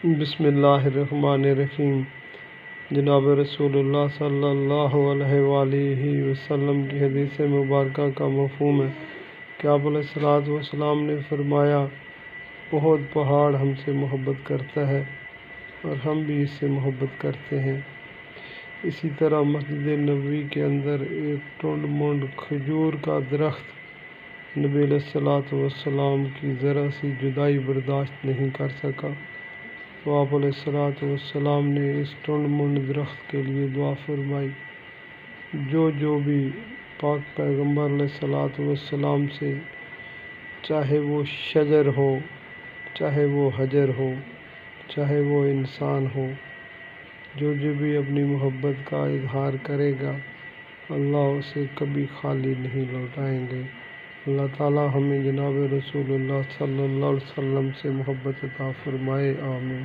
بسم اللہ الرحمن الرحیم۔ جناب رسول اللہ صلی اللہ علیہ وآلہ وسلم کی حدیث مبارکہ کا مفہوم ہے کہ آپ علیہ الصلوۃ والسلام نے فرمایا، احد پہاڑ ہم سے محبت کرتا ہے اور ہم بھی اس سے محبت کرتے ہیں۔ اسی طرح مسجد نبوی کے اندر ایک ٹنڈ منڈ کھجور کا درخت نبی علیہ الصلوۃ والسلام کی ذرا سی جدائی برداشت نہیں کر سکا، تو آپ علیہ الصلوۃ والسلام نے اس ٹنڈ منڈ درخت کے لیے دعا فرمائی۔ جو بھی پاک پیغمبر علیہ الصلوۃ والسلام سے، چاہے وہ شجر ہو، چاہے وہ حجر ہو، چاہے وہ انسان ہو، جو بھی اپنی محبت کا اظہار کرے گا، اللہ اسے کبھی خالی نہیں لوٹائیں گے۔ اللہ تعالی ہمیں جناب رسول اللہ صلی اللہ علیہ وسلم سے محبت عطا فرمائے، آمین۔